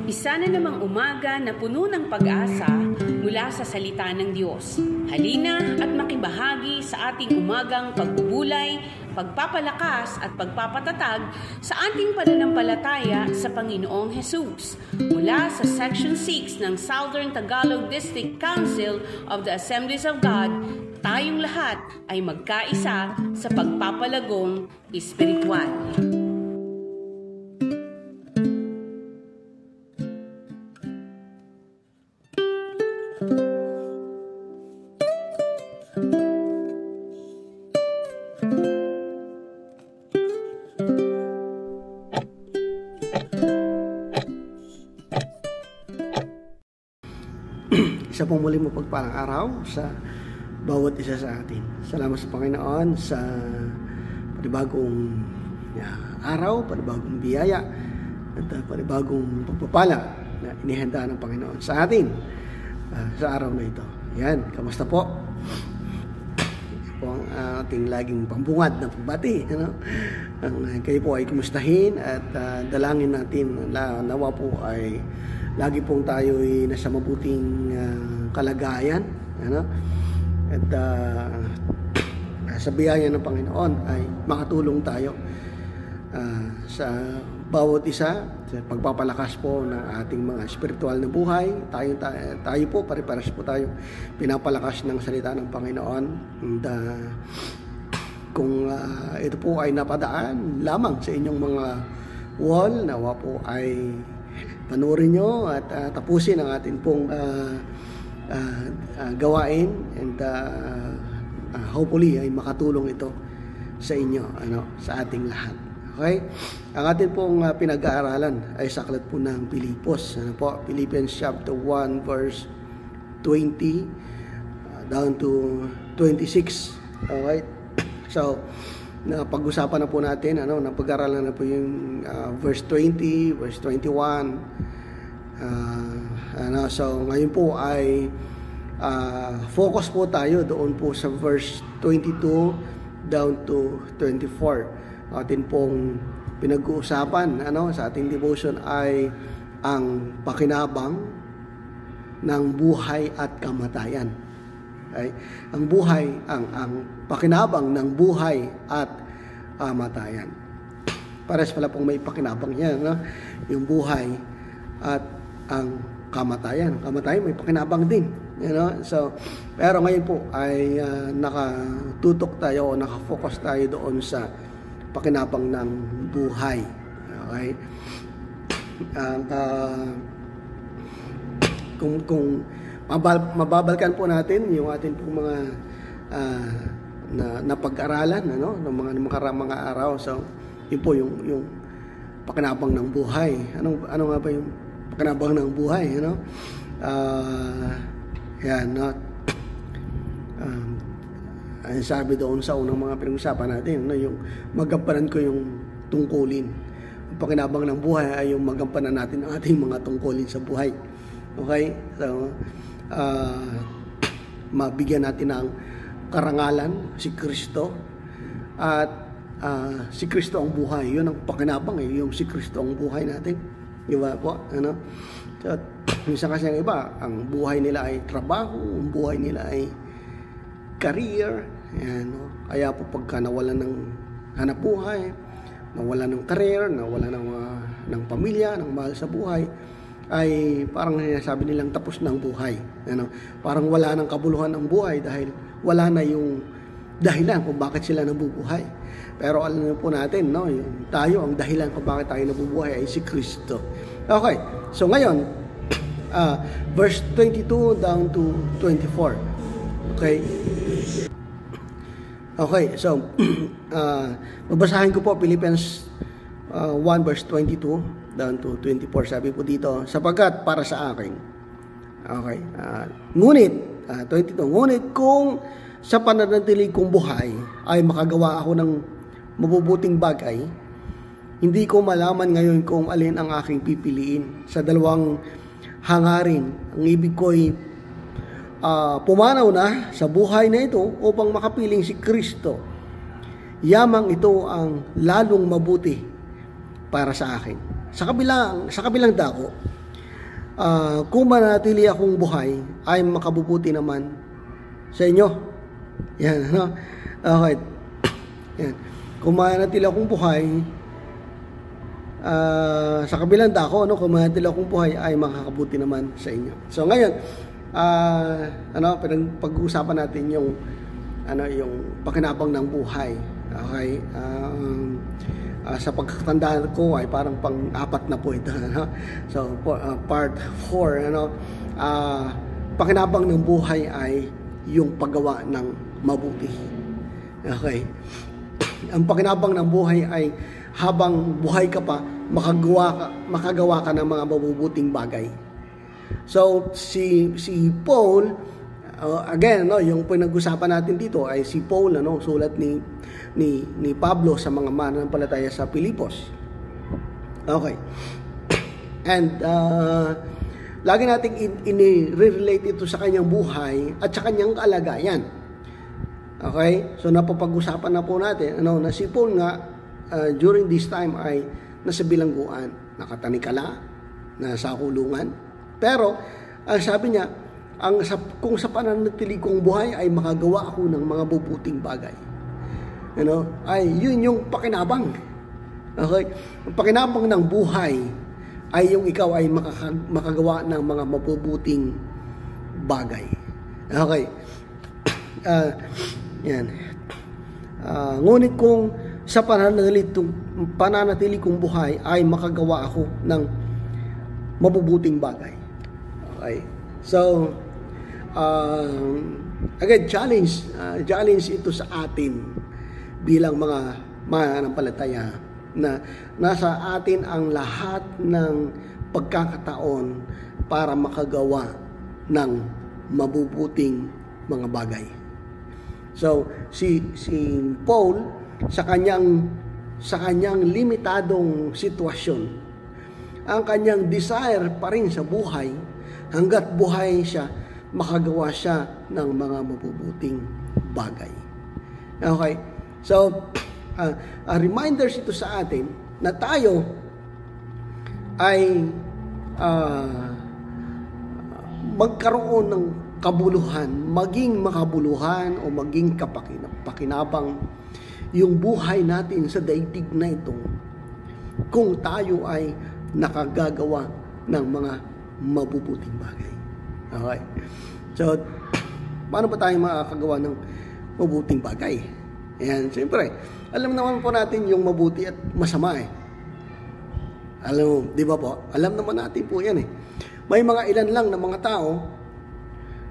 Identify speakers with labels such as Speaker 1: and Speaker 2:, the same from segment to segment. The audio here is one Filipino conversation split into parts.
Speaker 1: Isa na namang umaga na puno ng pag-asa mula sa salita ng Diyos. Halina at makibahagi sa ating umagang pagbubulay, pagpapalakas at pagpapatatag sa ating pananampalataya sa Panginoong Hesus. Mula sa Section 6 ng Southern Tagalog District Council of the Assemblies of God, tayong lahat ay magkaisa sa pagpapalagong espiritual.
Speaker 2: Isa pong muli mo pagpalang araw sa bawat isa sa atin. Salamat sa Panginoon sa panibagong araw, panibagong biyaya at panibagong pagpapala na inihanda ng Panginoon sa atin sa araw na ito. Yan, kamusta po? Ito po ang ating laging pambungad na pagbati. Kayo po ay kumustahin at dalangin natin na nawa po ay lagi pong tayo ay nasa mabuting kalagayan, at sa biyaya ng Panginoon ay makatulong tayo sa bawat isa sa pagpapalakas po ng ating mga spiritual na buhay. Tayo po, pare-pares po tayo pinapalakas ng salita ng Panginoon. And kung ito po ay napadaan lamang sa inyong mga wall, nawa po ay panoorin nyo at tapusin ang ating pong gawain, and hopefully ay makatulong ito sa inyo, sa ating lahat. Okay? Ang ating pong pinag-aaralan ay sa aklat po ng Pilipos. Philippians chapter 1 verse 20 down to 26. Okay? So, pag-usapan na po natin, napag-aralan na po yung verse 20, verse 21. So ngayon po ay focus po tayo doon po sa verse 22 down to 24. Atin pong pinag-uusapan sa ating devotion ay ang pakinabang ng buhay at kamatayan. Okay? Ang buhay, ang pakinabang ng buhay at kamatayan. Pares pala pong may pakinabang yan, yung buhay at ang kamatayan. Kamatayan may pakinabang din, So, pero ngayon po ay nakatutok tayo o nakafocus tayo doon sa pakinabang ng buhay. Okay? Kung mababalkan po natin yung ating pong mga na pag-aralan ng mga araw. So yun po yung pakinabang ng buhay. Ano nga ba yung pakinabang ng buhay? Ang sabi doon sa unang mga pinag-usapan natin, yung magampanan ko yung tungkulin. Ang pakinabang ng buhay ay yung magampanan natin ang ating mga tungkulin sa buhay. Okay? So mabigyan natin ng karangalan si Kristo, at si Kristo ang buhay. Yun ang pakinabang, yung si Kristo ang buhay natin, di ba po? So, minsan kasi ang iba, ang buhay nila ay trabaho, ang buhay nila ay career. Kaya po pagka nawalan ng hanap buhay, nawalan ng career, nawalan ng pamilya, ng mahal sa buhay, ay parang sabi nilang tapos na ang buhay. Parang wala nang kabuluhan ang buhay dahil wala na yung dahilan kung bakit sila nabubuhay. Pero alam po natin, tayo, ang dahilan kung bakit tayo nabubuhay ay si Kristo. Okay, so ngayon, verse 22 down to 24. Okay? Okay, so, babasahin ko po Philippians 1 verse 22 down to 24. Sabi po dito, sapagkat para sa akin. Okay. Ngunit 22. Ngunit kung sa pananatili kong buhay ay makagawa ako ng mabubuting bagay, hindi ko malaman ngayon kung alin ang aking pipiliin sa dalawang hangarin. Ang ibig ko'y pumanaw na sa buhay na ito upang makapiling si Kristo. Yamang ito ang lalong mabuti para sa akin. Sa kabilang dako, kung manatili akong buhay, ay makabubuti naman sa inyo. Yan, ano? Okay. Yan. Kung manatili akong buhay, sa kabilang dako, ano, kung manatili akong buhay, ay makakabuti naman sa inyo. So ngayon, pag-uusapan natin yung pakinabang ng buhay. Okay? Sa pagkatandaan ko ay parang pang-apat na po ito. Ano? So, part 4, pakinabang ng buhay ay yung paggawa ng mabuti. Okay? Ang pakinabang ng buhay ay habang buhay ka pa, makagawa ka ng mga mabubuting bagay. So, si Paul, again, yung pinag-usapan natin dito ay si Paul, sulat ni Pablo sa mga mananampalataya sa Pilipos. Okay. And lagi nating i-relate ito sa kanyang buhay at sa kanyang kalagayan. Okay? So napapag-usapan na po natin na si Paul nga during this time ay nasa bilangguan, nakatanikala, nasa kulungan. Pero sabi niya, kung sa pananatili kong buhay ay makagawa ako ng mga mabubuting bagay. Ay yun yung pakinabang. Okay? Ang pakinabang ng buhay ay yung ikaw ay makagawa ng mga mabubuting bagay. Okay. Yan. Ngunit kung sa pananatili kong buhay ay makagawa ako ng mabubuting bagay. Okay. So, again, challenge ito sa atin bilang mga mananampalataya na nasa atin ang lahat ng pagkakataon para makagawa ng mabubuting mga bagay. So, si Paul sa kanyang limitadong sitwasyon, ang kanyang desire pa rin sa buhay, hanggat buhay siya, makagawa siya ng mga mabubuting bagay. Okay? So, reminders ito sa atin na tayo ay magkaroon ng kabuluhan, maging makabuluhan o maging pakinabang yung buhay natin sa daigdig na ito kung tayo ay nakagagawa ng mga mabubuting bagay. Okay? So, paano ba tayo makakagawa ng mabuting bagay? Ayan, siyempre, alam naman po natin yung mabuti at masama eh. Alam mo, di ba po? Alam naman natin po yan eh. May mga ilan lang na mga tao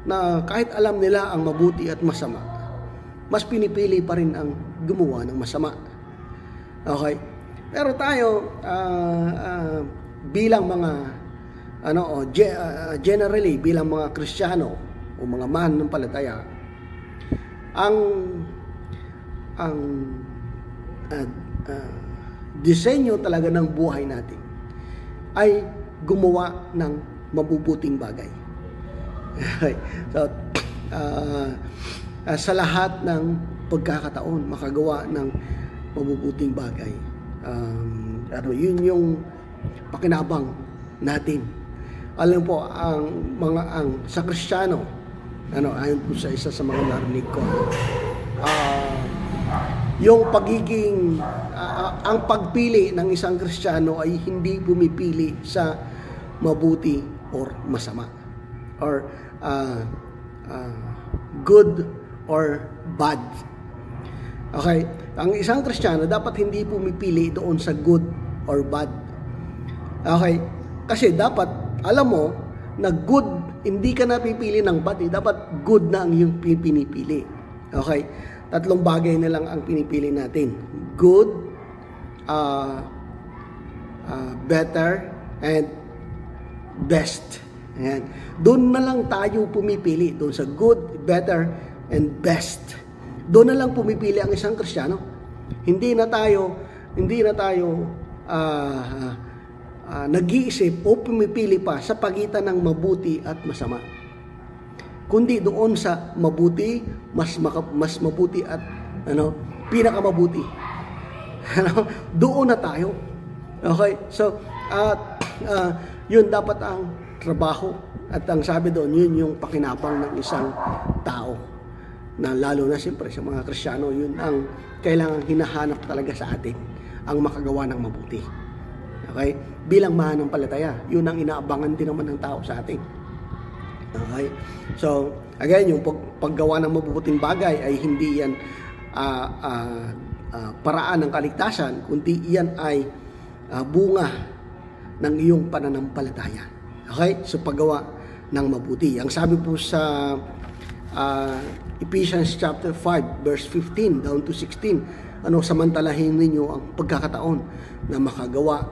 Speaker 2: na kahit alam nila ang mabuti at masama, mas pinipili pa rin ang gumawa ng masama. Okay? Pero tayo, bilang mga, generally, bilang mga Kristiyano o mga mananampalataya, ang disenyo talaga ng buhay natin ay gumawa ng mabubuting bagay. So, sa lahat ng pagkakataon, makagawa ng mabubuting bagay. Yun yung pakinabang natin. Alam po, ang sa Kristiyano, ayon po sa isa sa mga narinig ko, yung pagiging ang pagpili ng isang Kristiyano ay hindi pumipili sa mabuti or masama or good or bad. Okay? Ang isang Kristiyano dapat hindi pumipili doon sa good or bad. Okay? Kasi dapat alam mo na good, hindi ka napipili ng bad, dapat good na ang iyong pinipili. Okay? 3 bagay na lang ang pinipili natin. Good, better, and best. Ayan. Doon na lang tayo pumipili. Doon sa good, better, and best. Doon na lang pumipili ang isang Kristiyano. Hindi na tayo nag-iisip o pumipili pa sa pagitan ng mabuti at masama. Kundi doon sa mabuti, mas mabuti at pinakamabuti. Doon na tayo. Okay? So, yun dapat ang trabaho. At ang sabi doon, yun yung pakinabang ng isang tao. Na lalo na siyempre sa mga Kristiyano, yun ang kailangang hinahanap talaga sa atin, ang makagawa ng mabuti. Okay? Bilang mananampalataya, yun ang inaabangan din naman ng tao sa atin. Okay? So, again, yung paggawa ng mabubuting bagay ay hindi yan paraan ng kaligtasan, kundi iyan ay bunga ng iyong pananampalataya. Okay? So, paggawa ng mabuti. Ang sabi po sa Ephesians chapter 5 verse 15 down to 16, samantalahin ninyo ang pagkakataon na makagawa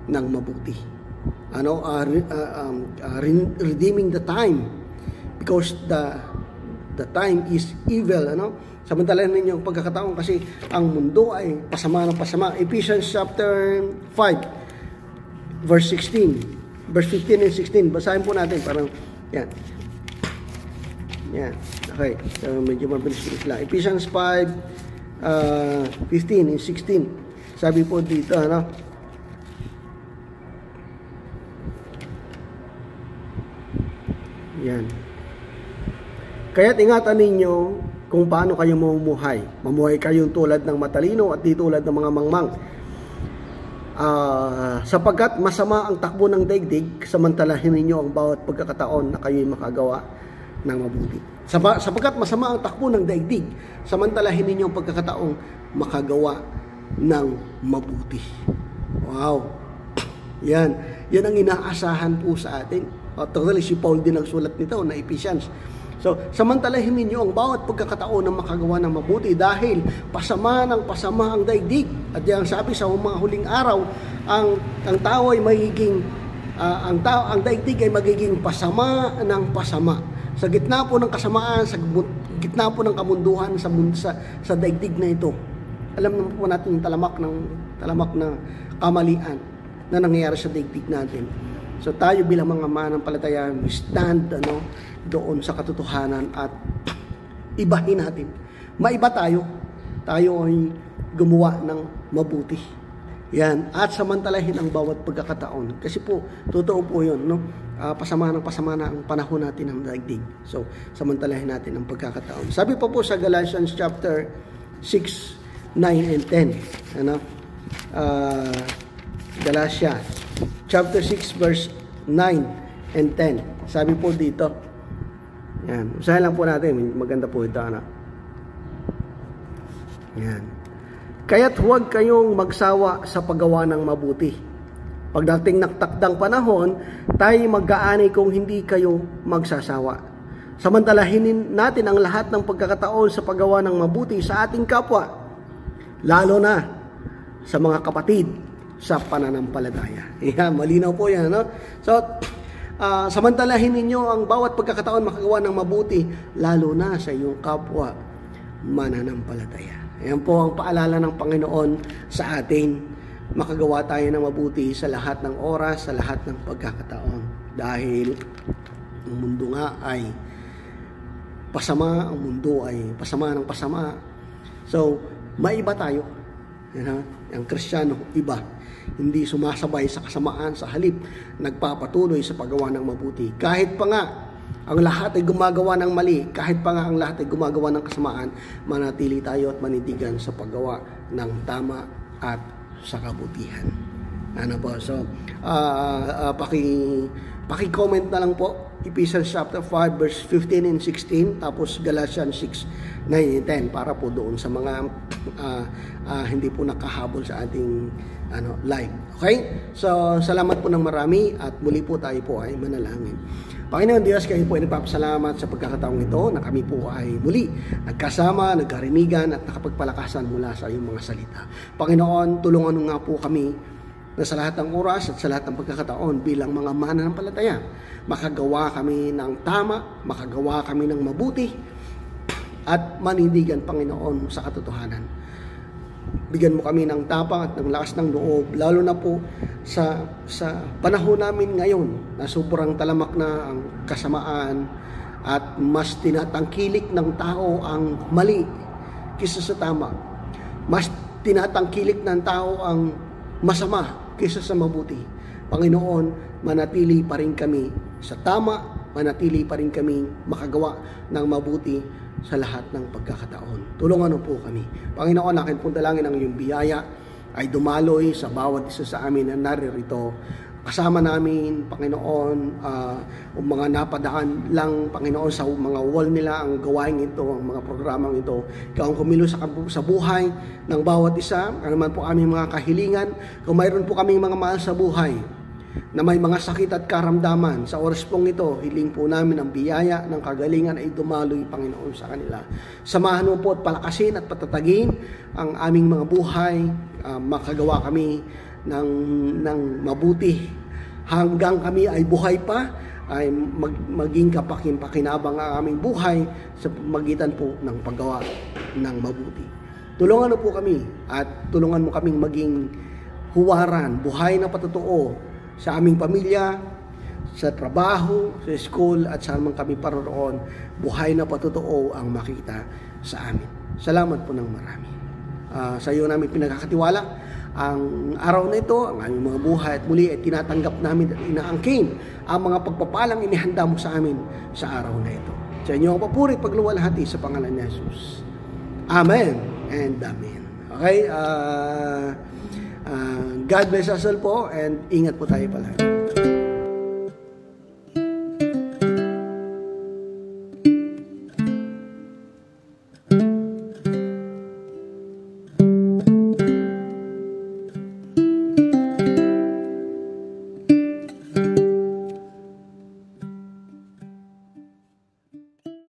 Speaker 2: ng mabuti. Redeeming the time because the time is evil. Samantalahin ninyo ang pagkakataon kasi ang mundo ay pasama ng pasama. Ephesians chapter 5 verse 16 verse 15 and 16. Basahin po natin parang yan. Yan. Okay. So, medyo mabilis-bilis lang. Ephesians 5 15 and 16. Sabi po dito, yan. Kaya't ingatan ninyo kung paano kayo mamumuhay. Mamuhay kayong tulad ng matalino at di tulad ng mga mangmang. Sapagkat masama ang takbo ng daigdig, samantalahin ninyo ang bawat pagkakataon na kayo'y makagawa ng mabuti. Sapagkat masama ang takbo ng daigdig, samantalahin ninyo ang pagkakataong makagawa ng mabuti. Wow! Yan ang inaasahan po sa atin. Totally, si Paul din ang sulat nito na Ephesians. So, samantalahin ninyo ang bawat pagkakataon na makagawa ng mabuti dahil pasama ng pasama ang daigdig. At yung sabi sa mga huling araw, ang tao ay magiging ang daigdig ay magiging pasama ng pasama. Sa gitna po ng kasamaan, sa gitna po ng kamunduhan sa daigdig na ito. Alam naman po natin yung talamak ng kamalian na nangyayari sa daigdig natin. So tayo bilang mga mananampalataya, we stand doon sa katotohanan at ibahin natin. Maiba tayo. Tayo ay gumawa ng mabuti. Yan. At samantalahin ang bawat pagkakataon. Kasi po, totoo po yun. Pasama na ang panahon natin ng daigdig. So, samantalahin natin ang pagkakataon. Sabi po sa Galatians chapter 6, 9, and 10. Galatia chapter 6 verse 9 and 10. Sabi po dito, yan, usahin lang po natin, maganda po ito, yan. Kaya't huwag kayong magsawa sa paggawa ng mabuti. Pagdating ng takdang panahon, tayo mag-aani kung hindi kayo magsasawa. Samantalahin natin ang lahat ng pagkakataon sa paggawa ng mabuti sa ating kapwa, lalo na sa mga kapatid sa pananampalataya. Yan, malinaw po yan. So, samantalahin ninyo ang bawat pagkakataon makagawa ng mabuti, lalo na sa iyong kapwa mananampalataya. Yan po ang paalala ng Panginoon sa atin. Makagawa tayo ng mabuti sa lahat ng oras, sa lahat ng pagkakataon. Dahil ang mundo nga ay pasama, ang mundo ay pasama ng pasama. So, maiba tayo. Ang Kristiyano, iba. Hindi sumasabay sa kasamaan, sa halip, nagpapatuloy sa paggawa ng mabuti. Kahit pa nga ang lahat ay gumagawa ng mali, kahit pa nga ang lahat ay gumagawa ng kasamaan, manatili tayo at manindigan sa paggawa ng tama at sa kabutihan. So, paki-comment na lang po, Ephesians chapter 5 verse 15 and 16, tapos Galatians 6, 9 and 10, para po doon sa mga hindi po nakahabol sa ating live. Okay? So, salamat po ng marami at muli po tayo po ay manalangin. Panginoon Diyos, kayo po ay nagpapasalamat sa pagkakataong ito na kami po ay muli nagkasama, nagkarinigan at nakapagpalakasan mula sa iyong mga salita. Panginoon, tulungan nga po kami na sa lahat ng oras at sa lahat ng pagkakataon bilang mga mananampalataya, makagawa kami ng tama, makagawa kami ng mabuti at manindigan, Panginoon, sa katotohanan. Bigyan mo kami ng tapang at ng lakas ng loob, lalo na po sa panahon namin ngayon na sobrang talamak na ang kasamaan at mas tinatangkilik ng tao ang mali kaysa sa tama. Mas tinatangkilik ng tao ang masama kaysa sa mabuti. Panginoon, manatili pa rin kami sa tama, manatili pa rin kami makagawa ng mabuti sa lahat ng pagkakataon. Tulungan mo po kami. Panginoon, akin pong dalangin ang iyong biyaya ay dumaloy sa bawat isa sa amin na naririto. Kasama namin, Panginoon, mga napadaan lang, Panginoon, sa mga wall nila, ang gawain ito, ang mga programang ito. Ikaw ang kumilos sa buhay ng bawat isa. Ano man po aming mga kahilingan, kung mayroon po kaming mga mahal sa buhay, na may mga sakit at karamdaman, sa oras pong ito, hiling po namin ang biyaya ng kagalingan ay dumaloy, Panginoon, sa kanila. Samahan mo po at palakasin at patatagin ang aming mga buhay, makagawa kami ng mabuti hanggang kami ay buhay pa, ay maging kapakin-pakinabang ang aming buhay sa magitan po ng paggawa ng mabuti. Tulungan mo po kami at tulungan mo kaming maging huwaran, buhay na patotoo sa aming pamilya, sa trabaho, sa school, at saan man kami paroroon, buhay na patotoo ang makita sa amin. Salamat po ng marami. Sa iyo namin pinagkakatiwala ang araw na ito, ang aming mga buhay, at muli ay tinatanggap namin at inaangkin ang mga pagpapalang inihanda mo sa amin sa araw na ito. Sa inyo ang papuri at pagluwalhati sa pangalan ni Jesus. Amen and Amen. Okay, God bless us all po, and ingat po tayo palagi.